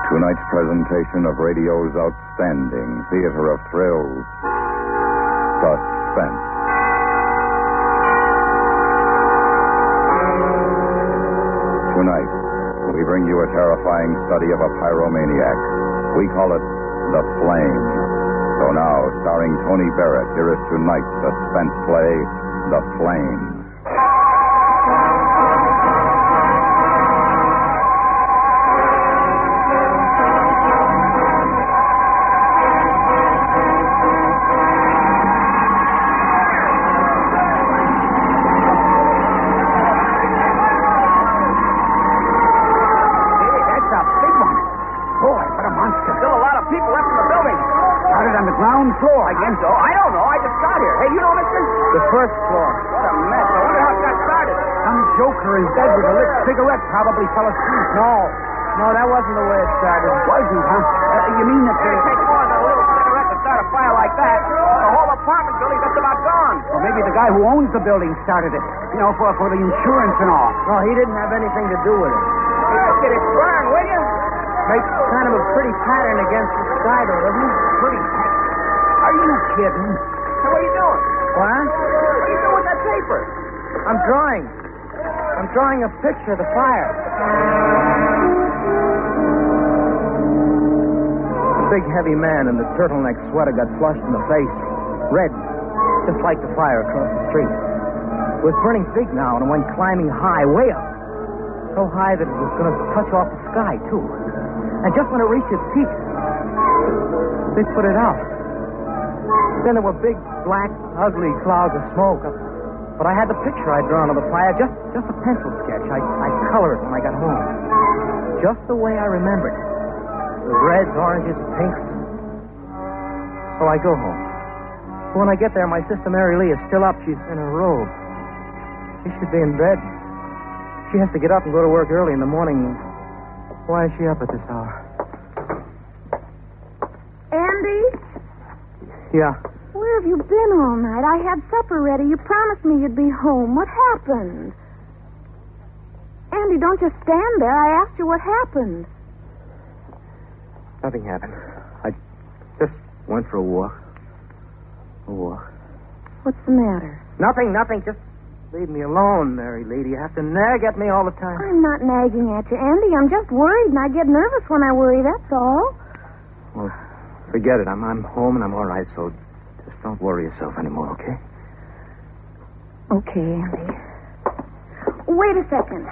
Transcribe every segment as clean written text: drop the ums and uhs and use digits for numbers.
Tonight's presentation of radio's outstanding theater of thrills, Suspense. Tonight, we bring you a terrifying study of a pyromaniac. We call it The Flame. So now, starring Tony Barrett, here is tonight's suspense play, The Flame. Floor. I guess so. I don't know. I just got here. Hey, you know, mister? The first floor. What a mess. I wonder how it got started. Some joker in bed with a lit cigarette probably fell asleep. No, that wasn't the way it started. Wasn't, huh? You mean that It'd take more than a little cigarette to start a fire like that? The whole apartment building's just about gone. Well, maybe the guy who owns the building started it. You know, for the insurance and all. No, he didn't have anything to do with it. Hey, just get it burned, will you? Makes kind of a pretty pattern against the sky, though, doesn't it? Pretty pattern. Are you kidding? So what are you doing? What? What are you doing with that paper? I'm drawing. I'm drawing a picture of the fire. The big, heavy man in the turtleneck sweater got flushed in the face. Red, just like the fire across the street. It was burning big now and went climbing high, way up. So high that it was going to touch off the sky, too. And just when it reached its peak, they put it out. Then there were big, black, ugly clouds of smoke. But I had the picture I'd drawn of the fire, just a pencil sketch. I colored it when I got home. Just the way I remembered. With reds, oranges, and pinks. So I go home. When I get there, my sister Mary Lee is still up. She's in her robe. She should be in bed. She has to get up and go to work early in the morning. Why is she up at this hour? Andy? Yeah. Where have you been all night? I had supper ready. You promised me you'd be home. What happened? Andy, don't just stand there. I asked you what happened. Nothing happened. I just went for a walk. What's the matter? Nothing. Just leave me alone, Mary Lee. You have to nag at me all the time. I'm not nagging at you, Andy. I'm just worried, and I get nervous when I worry, that's all. Well, forget it. I'm home and I'm all right, so just don't worry yourself anymore, okay? Okay, Andy. Wait a second.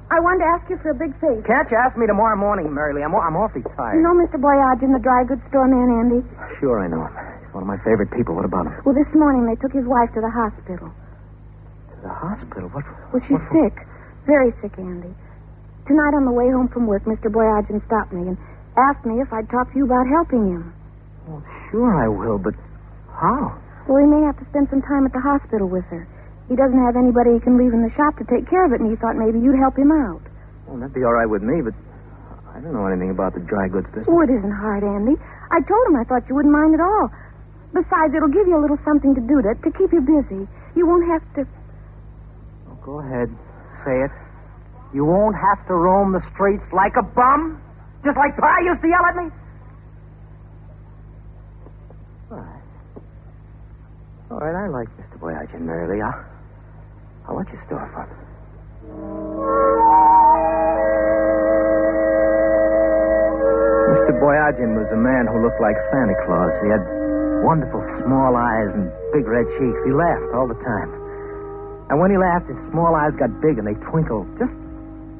I wanted to ask you for a big favor. Can't you ask me tomorrow morning, Mary Lee? I'm awfully tired. You know Mr. Boyage in the dry goods store man, Andy? Sure, I know him. He's one of my favorite people. What about him? Well, this morning they took his wife to the hospital. To the hospital? What? Well, she's sick. Very sick, Andy. Tonight on the way home from work, Mr. Boyage stopped me and asked me if I'd talk to you about helping him. Well, sure I will, but how? Well, he may have to spend some time at the hospital with her. He doesn't have anybody he can leave in the shop to take care of it, and he thought maybe you'd help him out. Well, that'd be all right with me, but I don't know anything about the dry goods business. Oh, it isn't hard, Andy. I told him I thought you wouldn't mind at all. Besides, it'll give you a little something to do to keep you busy. You won't have to... Oh, go ahead. Say it. You won't have to roam the streets like a bum? Just like Pa used to yell at me? All right, I like Mr. Boyage and Mary Lee. I'll let you store for him. Mr. Boyagin was a man who looked like Santa Claus. He had wonderful small eyes and big red cheeks. He laughed all the time. And when he laughed, his small eyes got big and they twinkled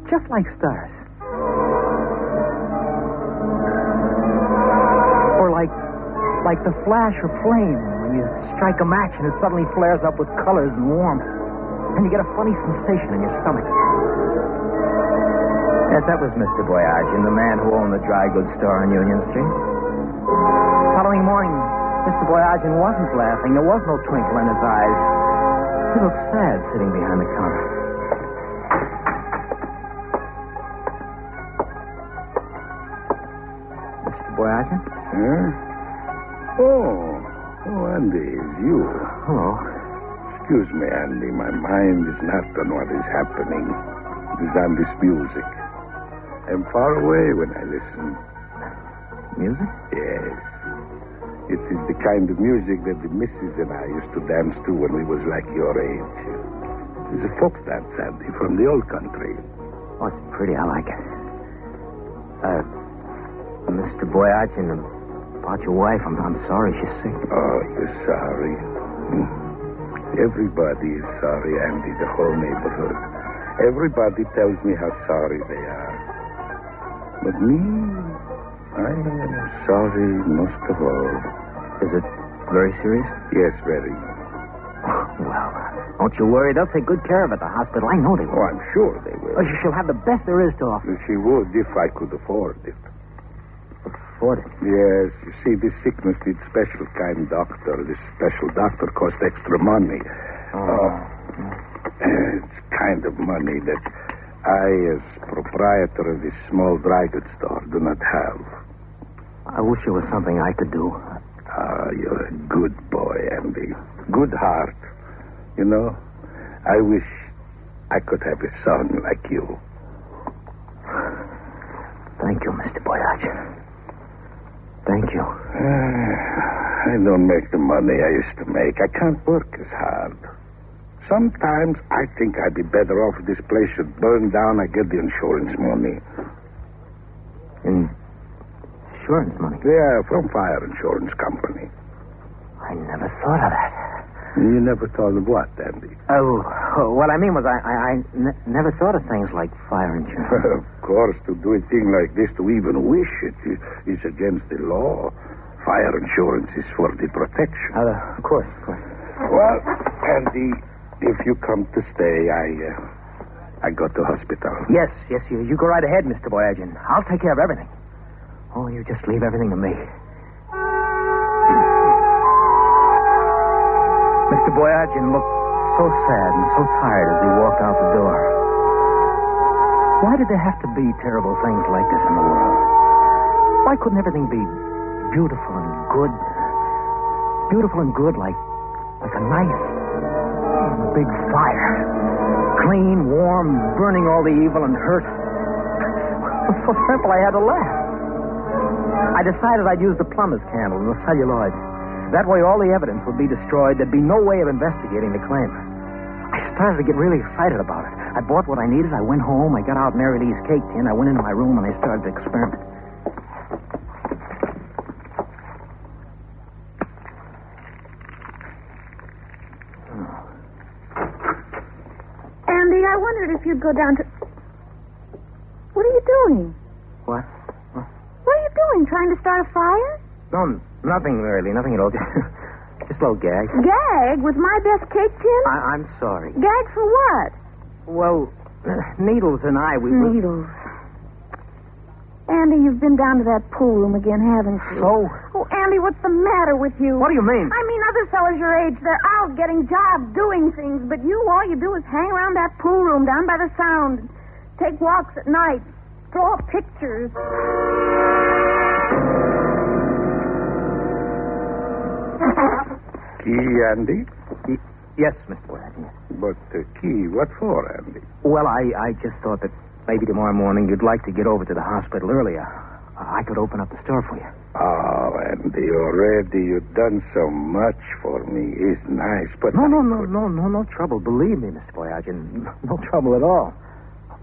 just like stars. Or like the flash of flame when you strike a match and it suddenly flares up with colors and warmth. And you get a funny sensation in your stomach. Yes, that was Mr. Boyagin, the man who owned the dry goods store on Union Street. Following morning, Mr. Boyagin wasn't laughing. There was no twinkle in his eyes. He looked sad sitting behind the counter. Mr. Boyagin? Huh? Oh, Andy, it's you. Hello. Excuse me, Andy. My mind is not on what is happening. It is on this music. I'm far away when I listen. Music? Yes. It is the kind of music that the missus and I used to dance to when we was like your age. It's a folk dance, Andy, from the old country. Oh, it's pretty. I like it. Mr. Boyachin, about your wife, I'm sorry she's sick. Oh, you're sorry. Everybody is sorry, Andy, the whole neighborhood. Everybody tells me how sorry they are. But me, I am sorry most of all. Is it very serious? Yes, very. Well, don't you worry. They'll take good care of it at the hospital. I know they will. Oh, I'm sure they will. Oh, she'll have the best there is to offer. She would if I could afford it. Afford it? Yes, you see, this sickness needs special kind doctor. This special doctor costs extra money. It's kind of money that I, as proprietor of this small dry goods store, do not have. I wish it was something I could do. You're a good boy, Andy. Good heart. You know, I wish I could have a son like you. Thank you, Mr. Boyachin. Thank you. I don't make the money I used to make. I can't work as hard. Sometimes I think I'd be better off if this place should burn down. I get the insurance money. Insurance money? Yeah, from fire insurance company. I never thought of that. You never thought of what, Andy? Oh, what I mean was I never thought of things like fire insurance. Of course, to do a thing like this, to even wish it, is against the law. Fire insurance is for the protection. Of course. Well, Andy, if you come to stay, I go to hospital. Yes, you go right ahead, Mr. Boyachin. I'll take care of everything. Oh, you just leave everything to me. Mr. Boyachin looked so sad and so tired as he walked out the door. Why did there have to be terrible things like this in the world? Why couldn't everything be beautiful and good? Beautiful and good like a nice big fire. Clean, warm, burning all the evil and hurt. It was so simple I had to laugh. I decided I'd use the plumber's candle and the celluloid. That way all the evidence would be destroyed. There'd be no way of investigating the claim. I started to get really excited about it. I bought what I needed. I went home. I got out Mary Lee's cake tin. I went into my room and I started to experiment. Andy, I wondered if you'd go down to... What are you doing? What? What are you doing? Trying to start a fire? No, nothing, Mary Lee. Nothing at all. Just a little gag. Gag? With my best cake tin? I'm sorry. Gag for what? Well, Needles and I, we... Needles. Andy, you've been down to that pool room again, haven't you? So? Oh, Andy, what's the matter with you? What do you mean? I mean, other fellas your age, they're out getting jobs, doing things, but you, all you do is hang around that pool room down by the sound, take walks at night, draw pictures. Key, Andy? Yes, Mr. Boyachin. But key, what for, Andy? Well, I just thought that maybe tomorrow morning you'd like to get over to the hospital earlier. I could open up the store for you. Oh, Andy, already you've done so much for me. It's nice, but... No trouble. Believe me, Mr. Boyachin. No trouble at all.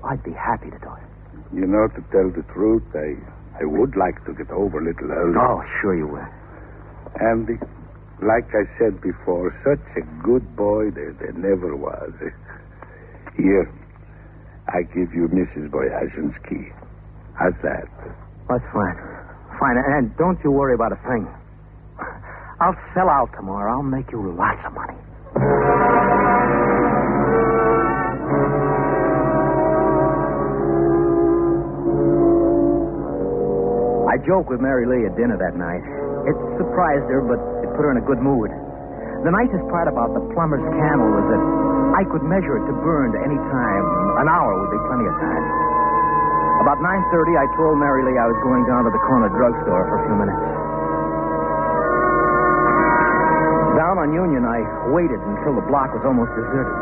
I'd be happy to do it. You know, to tell the truth, I would like to get over a little early. Oh, sure you will. Andy, like I said before, such a good boy there never was. Here, I give you Mrs. Boyachin's key. How's that? That's fine. Fine, and don't you worry about a thing. I'll sell out tomorrow. I'll make you lots of money. I joked with Mary Lee at dinner that night. It surprised her, but it put her in a good mood. The nicest part about the plumber's candle was that I could measure it to burn to any time. An hour would be plenty of time. About 9:30, I told Mary Lee I was going down to the corner drugstore for a few minutes. Down on Union, I waited until the block was almost deserted.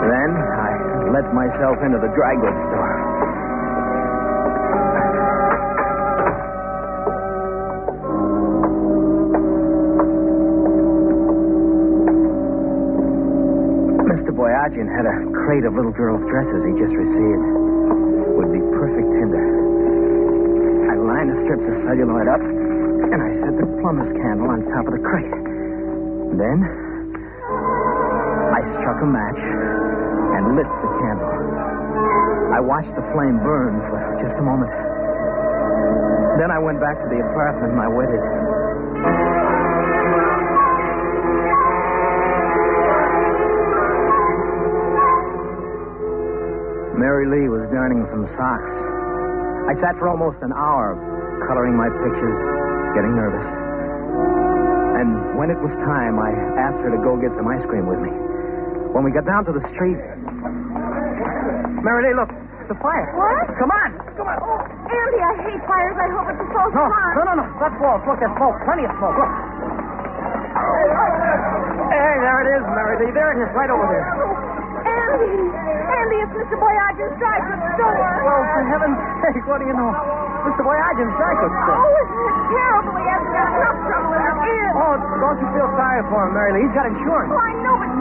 Then I let myself into the dry goods store. Boyajian had a crate of little girls' dresses he just received. Would be perfect tinder. I lined the strips of celluloid up, and I set the plumber's candle on top of the crate. Then, I struck a match and lit the candle. I watched the flame burn for just a moment. Then I went back to the apartment and I waited. Mary Lee was darning some socks. I sat for almost an hour, coloring my pictures, getting nervous. And when it was time, I asked her to go get some ice cream with me. When we got down to the street... Mary Lee, look, it's a fire. What? Come on. Oh, Andy, I hate fires. I hope it's a false alarm. No. That's false. Look, there's smoke. Plenty of smoke. Look. Hey, there it is, Mary Lee. There it is, right over there. Andy, it's Mr. Boyajian's dry goods store. Well, for heaven's sake, what do you know? Mr. Boyajian's dry goods store. Oh, isn't it terrible? He hasn't got enough trouble with his ears. Oh, don't you feel sorry for him, Mary Lee. He's got insurance. Oh, I know, but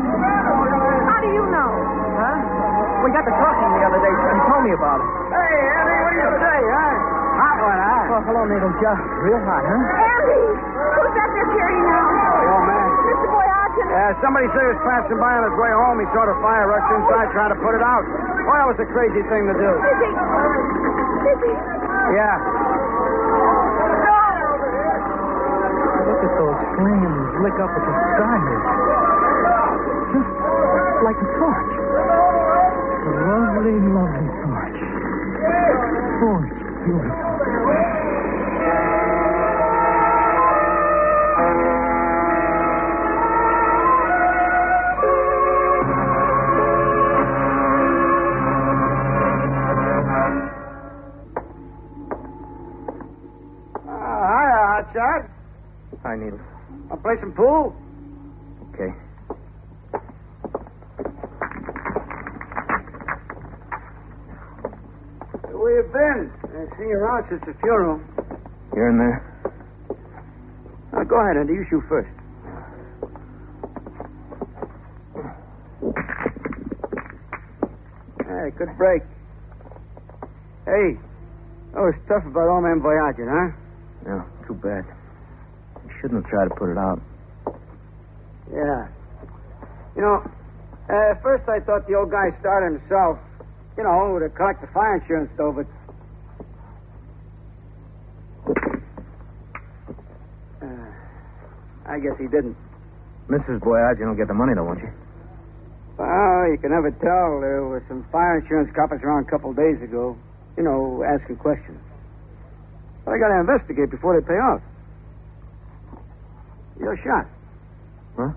how do you know? Huh? We got to talking the other day, and he told me about it. Hey, Andy, what do you say, huh? Hot one, huh? Oh, hello, Needles. Yeah, real hot, huh? Andy, who's that they're carrying now? The old man. Mr. Boyajian. Somebody said he was passing by on his way home. He saw the fire, rushed inside, trying to put it out. Well, that was a crazy thing to do. Is he? Yeah. Look at those flames lick up at the sky. Just like a torch. A lovely, lovely torch. Oh, it's beautiful. Hiya, Hotshot. Hi, Needles. Want to play some pool? Okay. Where you been? I seen you around since the funeral. You're in there? Go ahead, Andy. You shoot first. Hey, good break. Hey, that was tough about old man Boyajian, huh? No, too bad. You shouldn't have tried to put it out. Yeah. You know, at first I thought the old guy started himself, to collect the fire insurance, though, but... I guess he didn't. Mrs. Boyajian will get the money, though, won't she? Well, you can never tell. There were some fire insurance coppers around a couple of days ago, asking questions. But I got to investigate before they pay off. You're shot. Huh?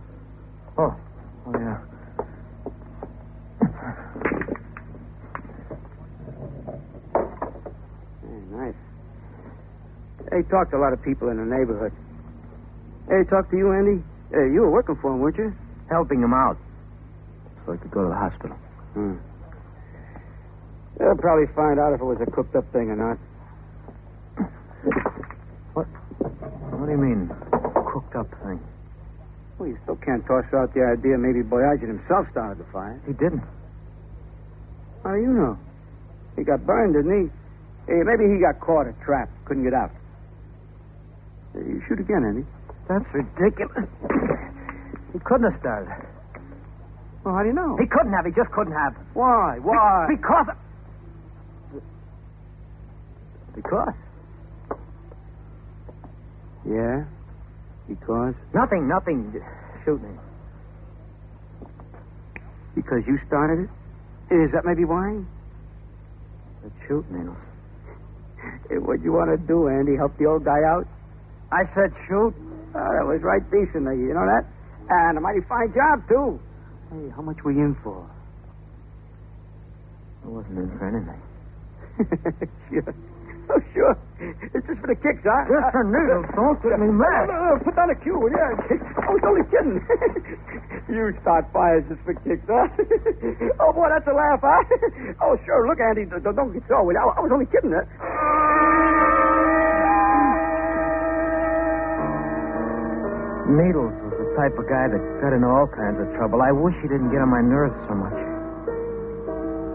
Oh, yeah. Nice. They talked to a lot of people in the neighborhood. Hey, talk to you, Andy? Hey, you were working for him, weren't you? Helping him out. So he could go to the hospital. They'll probably find out if it was a cooked-up thing or not. What do you mean, cooked up thing? Well, you still can't toss out the idea maybe Boyajian himself started the fire. He didn't. How do you know? He got burned, didn't he? Hey, maybe he got caught, trapped, couldn't get out. You shoot again, Andy. That's ridiculous. He couldn't have started. Well, how do you know? He couldn't have. He just couldn't have. Why? Why? Because. Because. Yeah? Because? Nothing. Shoot me. Because you started it? Is that maybe why? But shoot, Needles. Hey, what'd you want to do, Andy? Help the old guy out? I said shoot. Oh, that was right decent of you. You know that? And a mighty fine job, too. Hey, how much were you in for? I wasn't in for anything. Sure. Oh, sure. It's just for the kicks, huh? Just for Needles. Don't get me mad. No. Put down the cue, will you? I was only kidding. You start fires just for kicks, huh? Oh, boy, that's a laugh, huh? Oh, sure. Look, Andy, don't get so. I was only kidding, huh? Needles was the type of guy that got into all kinds of trouble. I wish he didn't get on my nerves so much.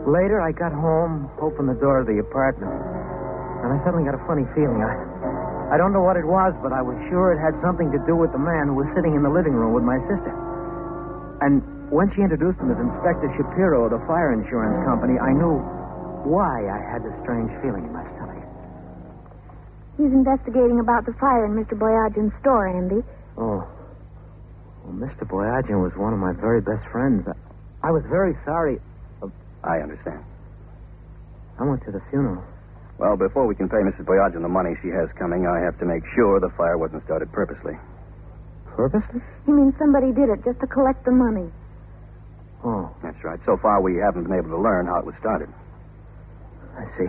Later, I got home, opened the door of the apartment, and I suddenly got a funny feeling. I don't know what it was, but I was sure it had something to do with the man who was sitting in the living room with my sister. And when she introduced him as Inspector Shapiro of the fire insurance company, I knew why I had this strange feeling in my stomach. He's investigating about the fire in Mr. Boyagin's store, Andy. Oh. Well, Mr. Boyagin was one of my very best friends. I was very sorry. I understand. I went to the funeral. Well, before we can pay Mrs. Boyagin the money she has coming, I have to make sure the fire wasn't started purposely. Purposely? He means somebody did it just to collect the money. Oh. That's right. So far, we haven't been able to learn how it was started. I see.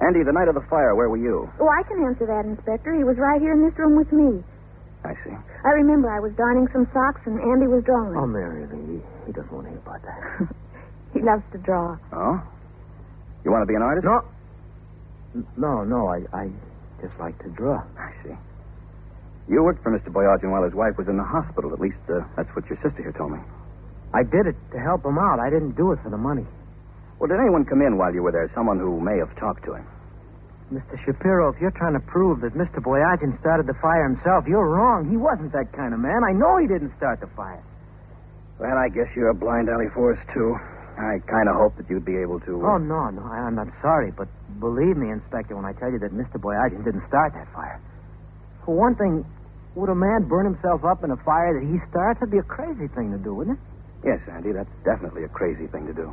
Andy, the night of the fire, where were you? Oh, I can answer that, Inspector. He was right here in this room with me. I see. I remember I was darning some socks and Andy was drawing. Oh, Mary, he doesn't want to hear about that. He loves to draw. Oh? You want to be an artist? No, I just like to draw. I see. You worked for Mr. Boyagin while his wife was in the hospital. At least, that's what your sister here told me. I did it to help him out. I didn't do it for the money. Well, did anyone come in while you were there? Someone who may have talked to him? Mr. Shapiro, if you're trying to prove that Mr. Boyagin started the fire himself, you're wrong. He wasn't that kind of man. I know he didn't start the fire. Well, I guess you're a blind alley for us, too. I kind of hoped that you'd be able to... Oh, no, I'm not sorry, but believe me, Inspector, when I tell you that Mr. Boyagin didn't start that fire. For one thing, would a man burn himself up in a fire that he starts? That'd be a crazy thing to do, wouldn't it? Yes, Andy, that's definitely a crazy thing to do.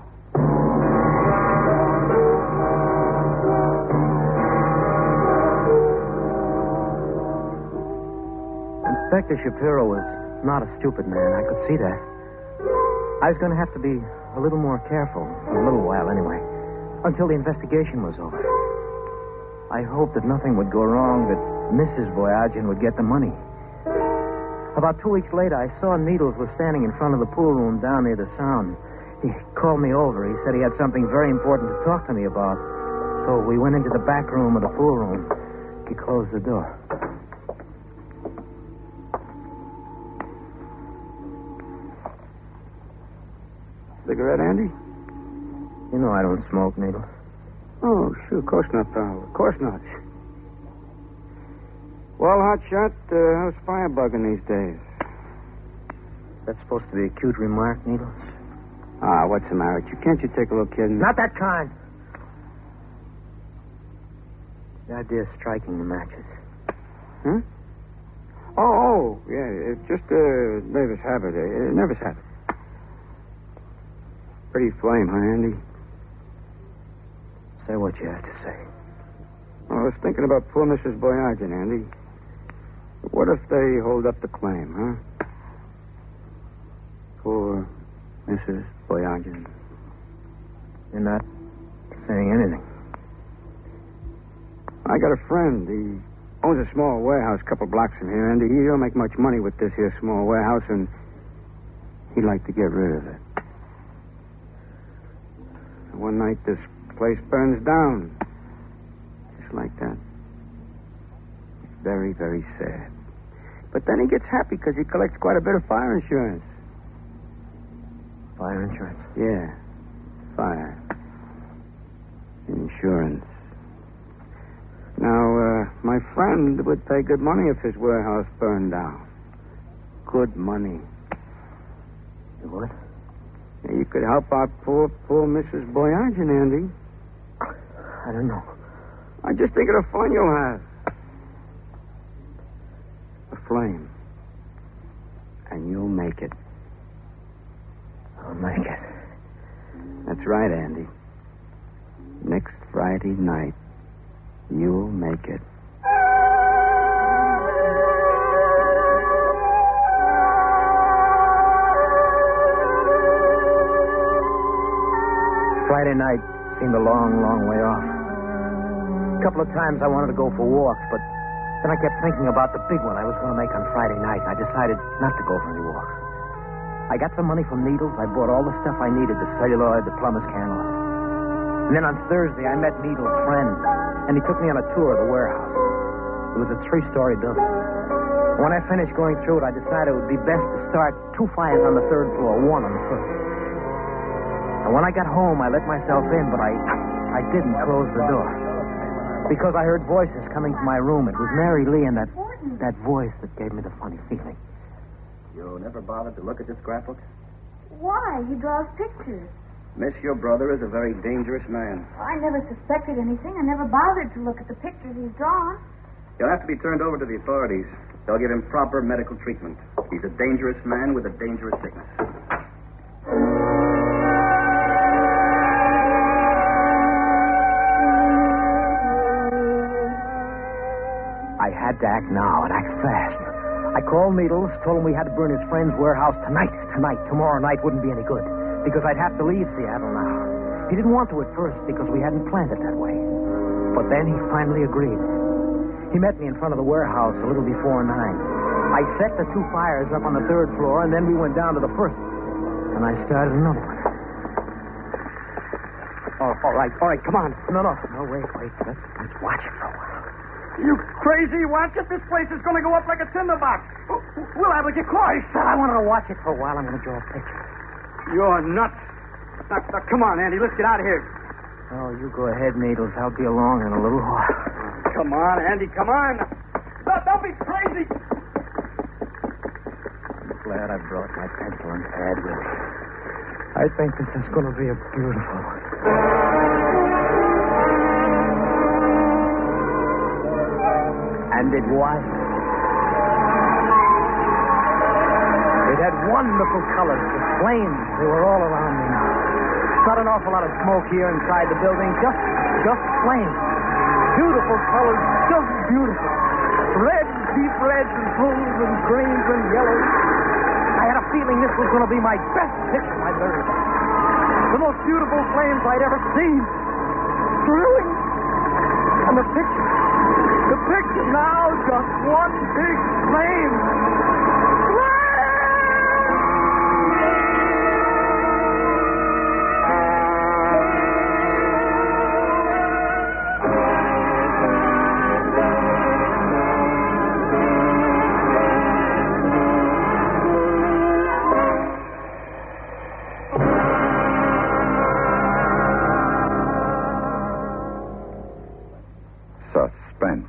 Inspector Shapiro was not a stupid man. I could see that. I was going to have to be a little more careful, for a little while anyway, until the investigation was over. I hoped that nothing would go wrong, that Mrs. Boyagin would get the money. About 2 weeks later, I saw Needles was standing in front of the pool room down near the sound. He called me over. He said he had something very important to talk to me about. So we went into the back room of the pool room. He closed the door. Cigarette, Andy? You know I don't smoke, Needles. Oh, sure. Of course not, pal. Of course not. Well, Hotshot, how's firebugging these days? That's supposed to be a cute remark, Needles? Ah, what's the matter with you? Can't you take a look, kid? Not that kind. The idea of striking the matches. Huh? Oh, yeah. It's just a nervous habit. Nervous habit. Pretty flame, huh, Andy? Say what you have to say. Well, I was thinking about poor Mrs. Boyagin, Andy. What if they hold up the claim, huh? Poor Mrs. Boyagin. You're not saying anything. I got a friend. He owns a small warehouse a couple blocks from here, Andy. He don't make much money with this here small warehouse, and he'd like to get rid of it. One night, this place burns down. Just like that. It's very, very sad. But then he gets happy because he collects quite a bit of fire insurance. Fire insurance? Yeah. Fire. Insurance. Now, my friend would pay good money if his warehouse burned down. Good money. You would? You could help out poor Mrs. Boyagin, Andy. I don't know. I just think of the fun you'll have. A flame. And you'll make it. I'll make it. That's right, Andy. Next Friday night, you'll make it. Friday night seemed a long, long way off. A couple of times I wanted to go for walks, but then I kept thinking about the big one I was going to make on Friday night, and I decided not to go for any walks. I got some money from Needles. I bought all the stuff I needed, the celluloid, the plumber's candles. And then on Thursday, I met Needles' friend, and he took me on a tour of the warehouse. It was a 3-story building. When I finished going through it, I decided it would be best to start 2 fires on the 3rd floor, 1 on the 1st. And when I got home, I let myself in, but I didn't close the door. Because I heard voices coming from my room. It was Mary Lee and that voice that gave me the funny feeling. You never bothered to look at your scrapbook? Why? He draws pictures. Miss, your brother is a very dangerous man. I never suspected anything. I never bothered to look at the pictures he's drawn. He'll have to be turned over to the authorities. They'll give him proper medical treatment. He's a dangerous man with a dangerous sickness. I had to act now and act fast. I called Needles, told him we had to burn his friend's warehouse tonight. Tomorrow night wouldn't be any good, because I'd have to leave Seattle now. He didn't want to at first because we hadn't planned it that way. But then he finally agreed. He met me in front of the warehouse a little before 9. I set the 2 fires up on the 3rd floor, and then we went down to the 1st. And I started another one. Oh, all right, come on. No, wait. Let's watch it for a while. You crazy, Watson? This place is going to go up like a tinderbox. We'll have to get caught. I said I wanted to watch it for a while. I'm going to draw a picture. You're nuts. Now, come on, Andy. Let's get out of here. Oh, you go ahead, Needles. I'll be along in a little while. Come on, Andy. Come on. No, don't be crazy. I'm glad I brought my pencil and pad with me. I think this is going to be a beautiful one. And it was. It had wonderful colors, the flames. They were all around me now. Not an awful lot of smoke here inside the building, just flames. Beautiful colors, just beautiful. Reds, deep reds, and blues, and greens, and yellows. I had a feeling this was going to be my best picture I've ever done. The most beautiful flames I'd ever seen. Thrilling. And the picture now, just one big flame. Suspense,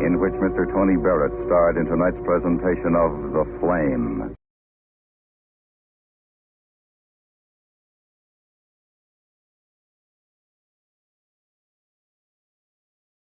in which Mr. Tony Barrett starred in tonight's presentation of The Flame.